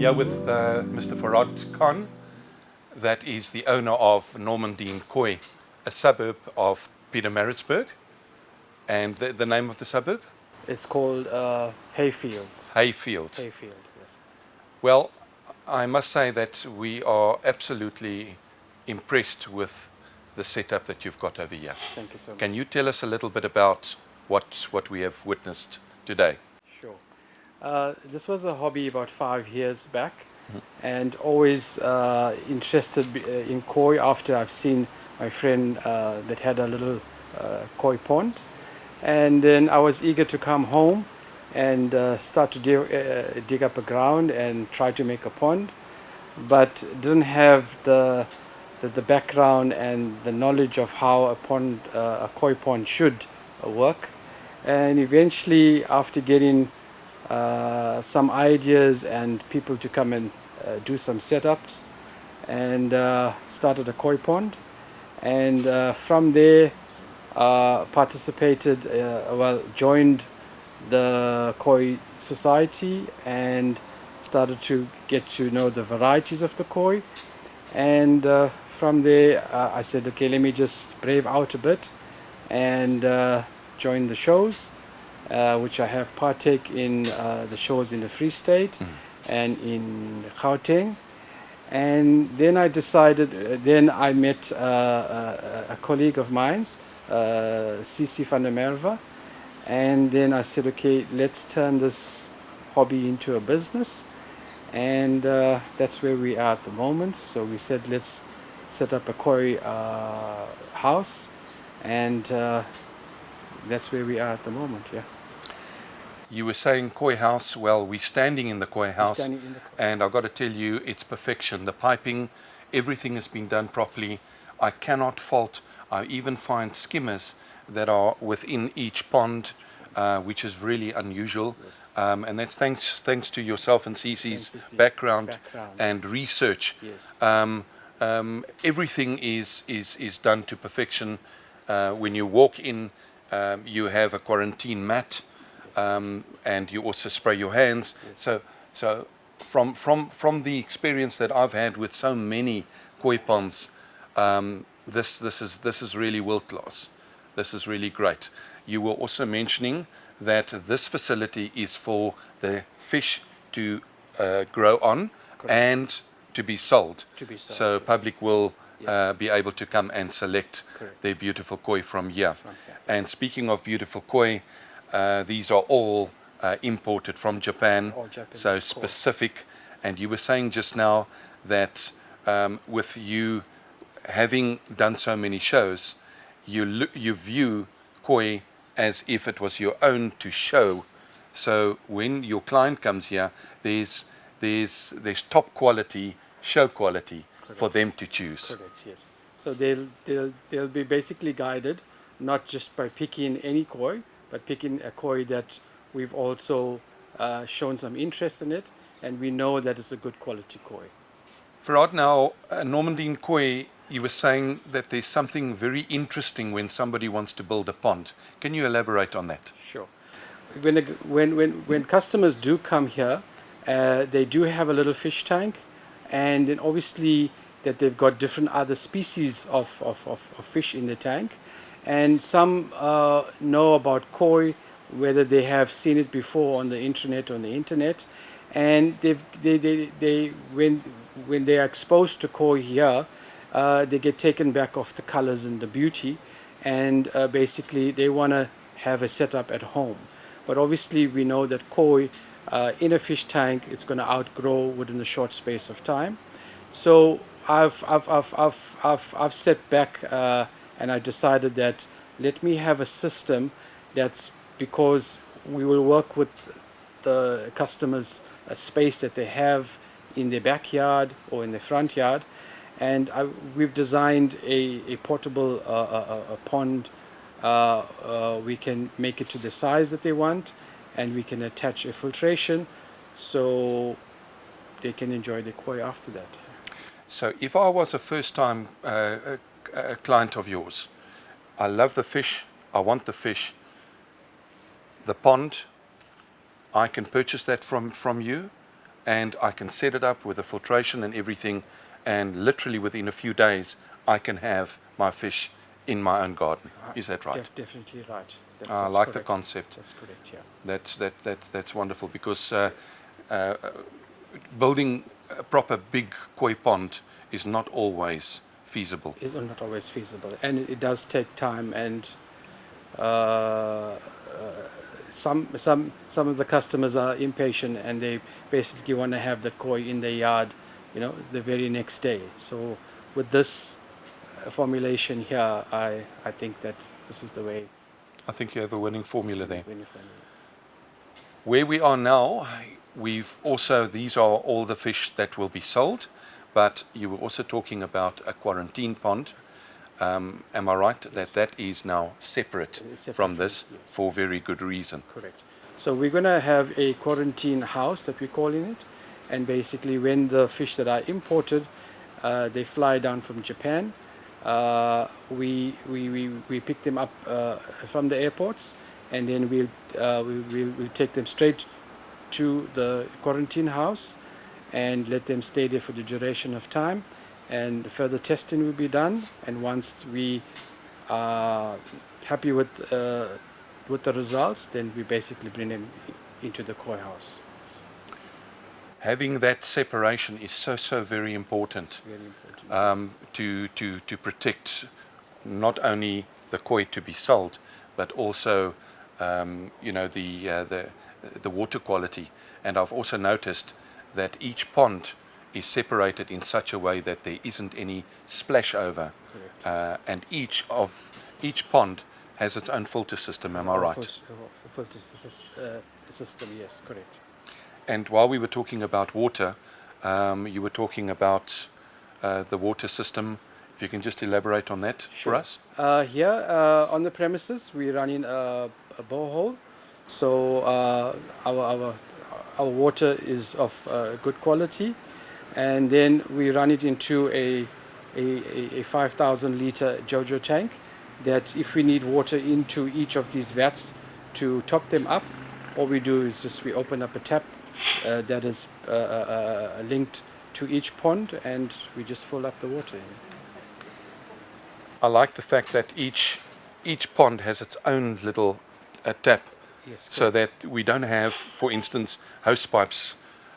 here with Mr. Fahraad Khan, that is the owner of Normandene Koi, a suburb of Pietermaritzburg. And the name of the suburb? It's called Hayfields. Hayfield. Hayfield, yes. Well, I must say that we are absolutely impressed with the setup that you've got over here. Thank you so much. Can you tell us a little bit about what we have witnessed today? Sure. This was a hobby about 5 years back, and always interested in koi after I've seen my friend that had a little koi pond. And then I was eager to come home and start to dig up a ground and try to make a pond, but didn't have the background and the knowledge of how a koi pond should work. And eventually, after getting some ideas and people to come and do some setups, and started a koi pond, and from there joined the koi society and started to get to know the varieties of the koi. And from there I said, okay, let me just brave out a bit and join the shows, which I have partake in the shows in the Free State and in Gauteng. And then I decided, then I met a colleague of mine, Cici van der Merwe, and then I said, okay, let's turn this hobby into a business. And that's where we are at the moment. So we said, let's set up a koi house, and that's where we are at the moment. Yeah. You were saying koi house. Well, we're standing in the koi house, and I've got to tell you, it's perfection. The piping, everything has been done properly. I cannot fault. I even find skimmers that are within each pond, which is really unusual. Yes. And that's thanks to yourself and Cici's background and research. Yes. Everything is done to perfection. When you walk in, you have a quarantine mat, and you also spray your hands. Yes. So from the experience that I've had with so many koi ponds, this is really world class. This is really great. You were also mentioning that this facility is for the fish to grow on. Correct. And to be sold. So public will be able to come and select. Correct. Their beautiful koi from here. And speaking of beautiful koi, these are all imported from Japan. All Japanese, so specific. And you were saying just now that with you having done so many shows, you view koi as if it was your own to show. So when your client comes here, there's top quality, show quality. Correct. For them to choose. Correct. Yes. So they'll be basically guided, not just by picking any koi, but picking a koi that we've also shown some interest in it, and we know that it's a good quality koi. Fahraad, now Normandene Koi, you were saying that there's something very interesting when somebody wants to build a pond. Can you elaborate on that? Sure. When customers do come here, they do have a little fish tank, and then obviously that they've got different other species of fish in the tank. And some know about koi, whether they have seen it before on the internet, and when they are exposed to koi here, they get taken back off the colors and the beauty, and basically they want to have a setup at home. But obviously we know that koi in a fish tank, it's going to outgrow within a short space of time. So I've set back and I decided that let me have a system that's, because we will work with the customers a space that they have in their backyard or in their front yard, and we've designed a portable pond. We can make it to the size that they want, and we can attach a filtration so they can enjoy the koi after that. So if I was a first-time client of yours, I love the fish, I want the fish, the pond, I can purchase that from you. and I can set it up with the filtration and everything, and literally within a few days I can have my fish in my own garden. Is that right? Definitely right. I That's like the correct. concept. That's correct, yeah. That's wonderful, because building a proper big koi pond is not always feasible. It's not always feasible, and it does take time, and uh, some of the customers are impatient, and they basically want to have the koi in their yard, the very next day. So with this formulation here, I think that this is the way. I think you have a winning formula there. When you find it. Where we are now, these are all the fish that will be sold, but you were also talking about a quarantine pond. Am I right? Yes. That is now separate from this, yes. for very good reason. Correct. So we're going to have a quarantine house that we're calling it, and basically when the fish that are imported, they fly down from Japan. We pick them up from the airports, and then we'll take them straight to the quarantine house and let them stay there for the duration of time, and further testing will be done, and once we are happy with the results, then we basically bring them into the koi house. Having that separation is so very important, Very important. to protect not only the koi to be sold, but also the water quality. And I've also noticed that each pond is separated in such a way that there isn't any splash over, and each pond has its own filter system. Am I right? Filter system, yes, correct. And while we were talking about water, you were talking about the water system. If you can just elaborate on that for us. Here on the premises, we're running a borehole, so our water is of good quality, and then we run it into a 5,000 liter JoJo tank, that if we need water into each of these vats to top them up, all we do is just we open up a tap that is linked to each pond, and we just fill up the water in. I like the fact that each pond has its own little tap, Yes, so that we don't have, for instance, hose pipes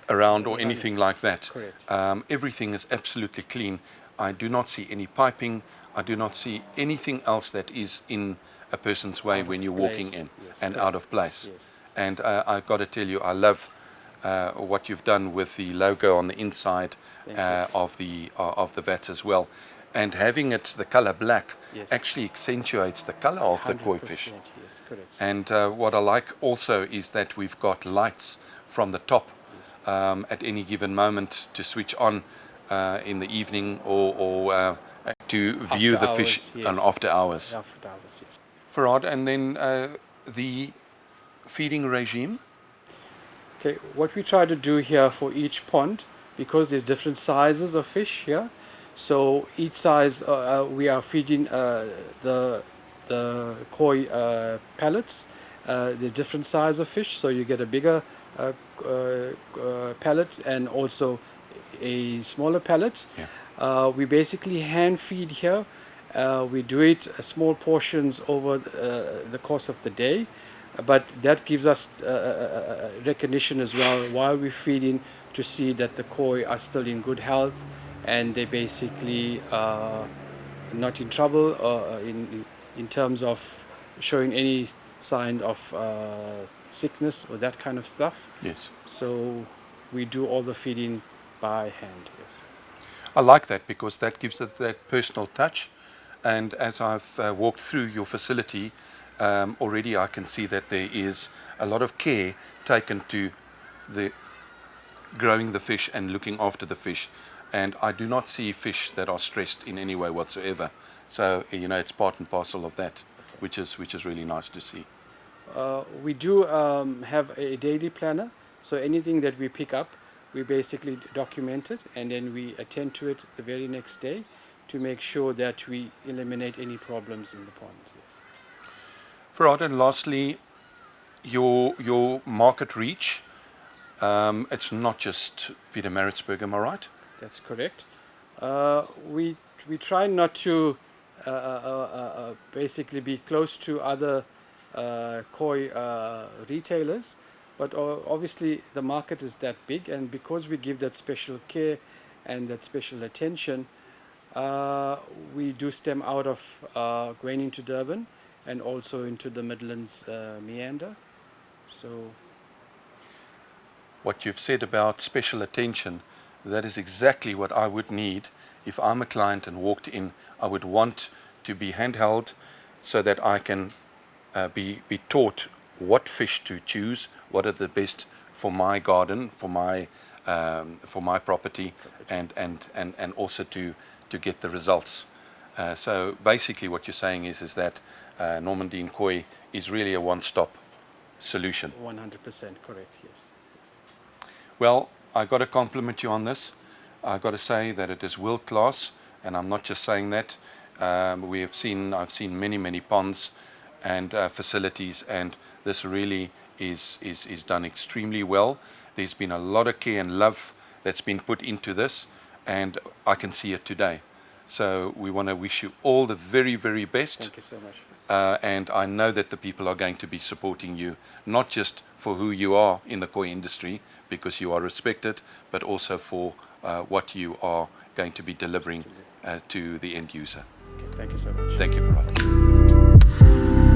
around or anything like that. Correct. Everything is absolutely clean. I do not see any piping. I do not see anything else that is in a person's way when you're walking in, yes, and correct. out of place. Yes. And I've got to tell you, I love what you've done with the logo on the inside of the vats as well. And having it the color black Yes. actually accentuates the color of the koi fish. Yes, correct. And what I like also is that we've got lights from the top at any given moment to switch on in the evening, or to view After the fish hours, yes. on after hours. After hours, yes. Fahraad, and then the feeding regime. Okay, what we try to do here for each pond, because there's different sizes of fish here, so each size we are feeding the koi pellets. There's different size of fish, so you get a bigger pellet and also a smaller pellet. Yeah. We basically hand feed here. We do it small portions over the course of the day, but that gives us recognition as well while we're feeding, to see that the koi are still in good health, and they basically not in trouble in terms of showing any sign of sickness or that kind of stuff. Yes. So we do all the feeding by hand. Yes. I like that, because that gives it that personal touch. And as I've walked through your facility, already I can see that there is a lot of care taken to the growing the fish and looking after the fish. And I do not see fish that are stressed in any way whatsoever. So, it's part and parcel of that, which is really nice to see. We do have a daily planner, so anything that we pick up, we basically document it, and then we attend to it the very next day to make sure that we eliminate any problems in the ponds. Yes. Fahraad, and lastly, your market reach. It's not just Pietermaritzburg, am I right? That's correct. We try not to basically be close to other koi retailers, but obviously the market is that big, and because we give that special care and that special attention, we do stem out of going into Durban and also into the Midlands meander. So What you've said about special attention, that is exactly what I would need if I'm a client and walked in. I would want to be handheld so that I can be taught what fish to choose, what are the best for my garden, for my property, and also to get the results. So basically what you're saying is that Normandene Koi is really a one-stop solution. 100% correct, yes. Well, I got to compliment you on this. I got to say that it is world class, and I'm not just saying that. I've seen many ponds and facilities, and this really is done extremely well. There's been a lot of care and love that's been put into this, and I can see it today. So we want to wish you all the very best. Thank you so much. And I know that the people are going to be supporting you, not just for who you are in the koi industry, because you are respected, but also for what you are going to be delivering to the end user. Okay, thank you so much. Thank you, Fahraad.